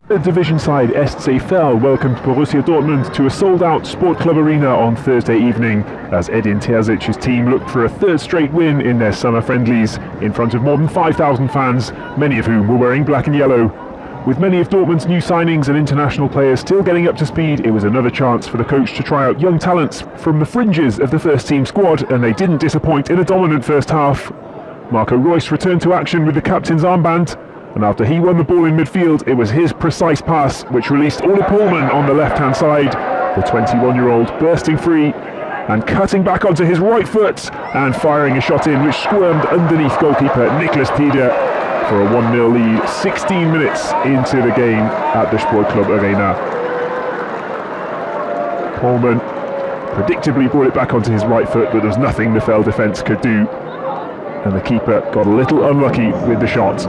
Third division side SC Verl welcomed Borussia Dortmund to a sold-out Sport Club Arena on Thursday evening as Edin Terzic's team looked for a third straight win in their summer friendlies in front of more than 5,000 fans, many of whom were wearing black and yellow. With many of Dortmund's new signings and international players still getting up to speed, it was another chance for the coach to try out young talents from the fringes of the first-team squad, and they didn't disappoint in a dominant first half. Marco Reus returned to action with the captain's armband, and after he won the ball in midfield, it was his precise pass which released Ole Pohlmann on the left-hand side, the 21-year-old bursting free and cutting back onto his right foot and firing a shot in which squirmed underneath goalkeeper Niklas Tide for a 1-0 lead 16 minutes into the game at the Sport Club Arena. Pohlmann predictably brought it back onto his right foot, but there was nothing the Verl defence could do, and the keeper got a little unlucky with the shot.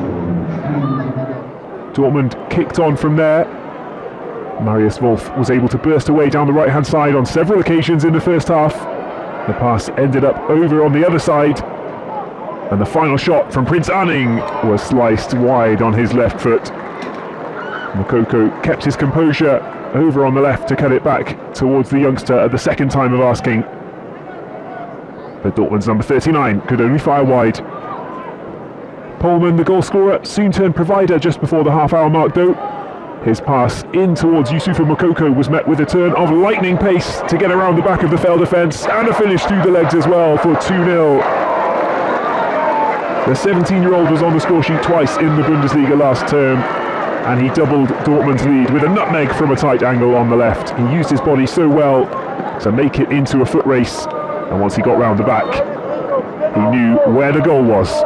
Dortmund kicked on from there. Marius Wolf was able to burst away down the right-hand side on several occasions in the first half. The pass ended up over on the other side, and the final shot from Prince Anning was sliced wide on his left foot. Moukoko kept his composure over on the left to cut it back towards the youngster at the second time of asking. But Dortmund's number 39 could only fire wide. Pohlmann, the goal scorer, soon turned provider just before the half-hour mark though. His pass in towards Youssoufa Moukoko was met with a turn of lightning pace to get around the back of the Verl defence, and a finish through the legs as well for 2-0. The 17-year-old was on the score sheet twice in the Bundesliga last term, and he doubled Dortmund's lead with a nutmeg from a tight angle on the left. He used his body so well to make it into a foot race, and once he got round the back, he knew where the goal was.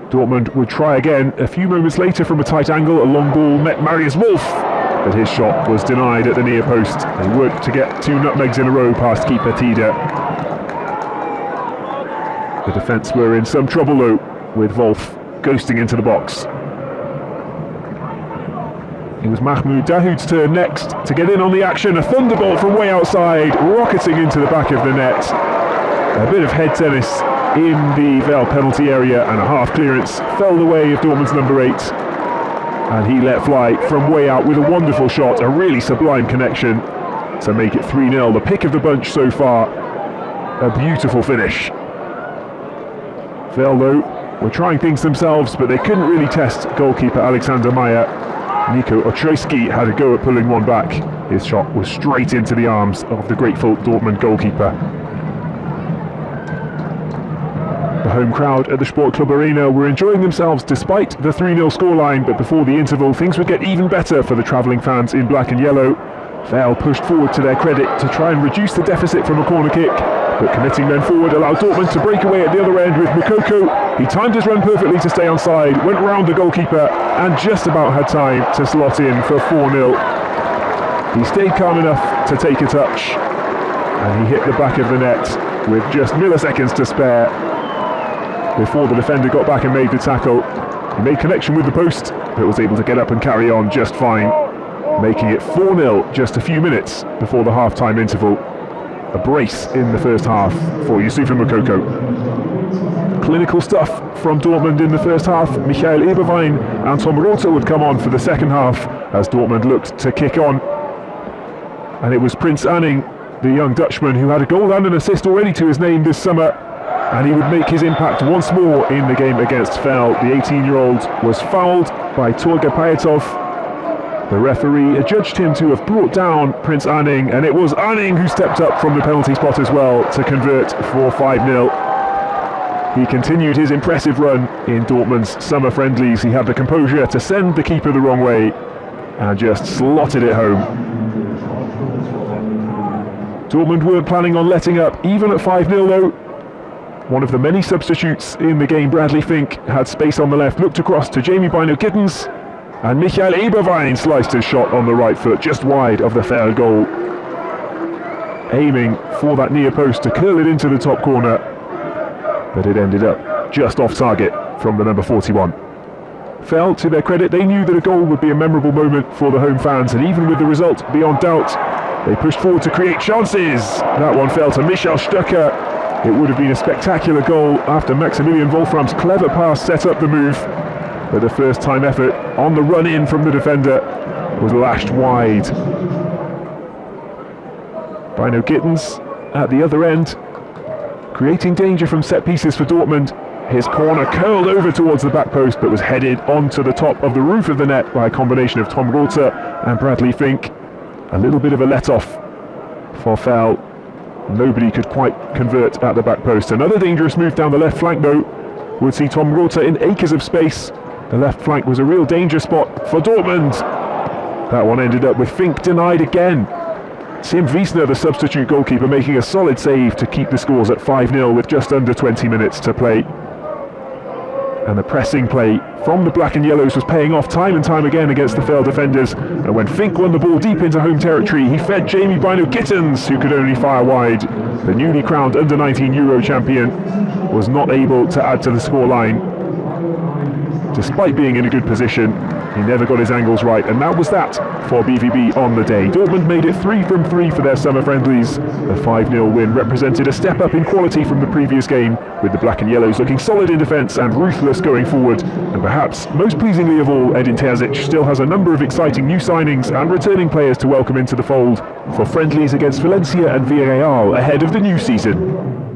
Dortmund would try again. A few moments later from a tight angle, a long ball met Marius Wolf, but his shot was denied at the near post. They worked to get 2 nutmegs in a row past keeper Tide. The defence were in some trouble though, with Wolf ghosting into the box. It was Mahmoud Dahoud's turn next to get in on the action. A thunderbolt from way outside, rocketing into the back of the net. A bit of head tennis in the Verl penalty area, and a half clearance fell the way of Dortmund's number 8. And he let fly from way out with a wonderful shot, a really sublime connection to make it 3-0. The pick of the bunch so far. A beautiful finish. Verl though were trying things themselves, but they couldn't really test goalkeeper Alexander Meyer. Nico Ochoyski had a go at pulling one back. His shot was straight into the arms of the grateful Dortmund goalkeeper. The home crowd at the Sport Club Arena were enjoying themselves despite the 3-0 scoreline, but before the interval things would get even better for the travelling fans in black and yellow. Verl pushed forward to their credit to try and reduce the deficit from a corner kick, but committing men forward allowed Dortmund to break away at the other end with Moukoko. He timed his run perfectly to stay onside, went round the goalkeeper and just about had time to slot in for 4-0. He stayed calm enough to take a touch, and he hit the back of the net with just milliseconds to spare. Before the defender got back and made the tackle, he made connection with the post, but was able to get up and carry on just fine, making it 4-0 just a few minutes before the half-time interval. A brace in the first half for Youssoufa Moukoko. Clinical stuff from Dortmund in the first half. Michael Eberwein and Tom Rothe would come on for the second half as Dortmund looked to kick on. And it was Prince Anning, the young Dutchman, who had a goal and an assist already to his name this summer, and he would make his impact once more in the game against Verl. The 18-year-old was fouled by Torge Payetov. The referee adjudged him to have brought down Prince Anning, and it was Anning who stepped up from the penalty spot as well to convert for 5-0. He continued his impressive run in Dortmund's summer friendlies. He had the composure to send the keeper the wrong way and just slotted it home. Dortmund weren't planning on letting up even at 5-0 though. One of the many substitutes in the game, Bradley Fink, had space on the left, looked across to Jamie Bino-Gittens, and Michael Eberwein sliced his shot on the right foot, just wide of the Verl goal, aiming for that near post to curl it into the top corner, but it ended up just off target from the number 41. Verl, to their credit, they knew that a goal would be a memorable moment for the home fans, and even with the result beyond doubt, they pushed forward to create chances. That one fell to Michael Stöcker. It would have been a spectacular goal after Maximilian Wolfram's clever pass set up the move. but the first time effort on the run in from the defender was lashed wide. Bino Gittens at the other end, creating danger from set pieces for Dortmund. His corner curled over towards the back post, but was headed onto the top of the roof of the net by a combination of Tom Rother and Bradley Fink. A little bit of a let-off for Verl. Nobody could quite convert at the back post. Another dangerous move down the left flank, though, would see Tom Rother in acres of space. The left flank was a real danger spot for Dortmund. That one ended up with Fink denied again. Tim Wiesner, the substitute goalkeeper, making a solid save to keep the scores at 5-0 with just under 20 minutes to play. And the pressing play from the black and yellows was paying off time and time again against the Verl defenders. And when Fink won the ball deep into home territory, he fed Jamie Bino Gittens, who could only fire wide. The newly crowned under-19 Euro champion was not able to add to the scoreline. Despite being in a good position, he never got his angles right, and that was that for BVB on the day. Dortmund made it 3 from 3 for their summer friendlies. The 5-0 win represented a step up in quality from the previous game, with the black and yellows looking solid in defence and ruthless going forward. And perhaps most pleasingly of all, Edin Terzic still has a number of exciting new signings and returning players to welcome into the fold for friendlies against Valencia and Villarreal ahead of the new season.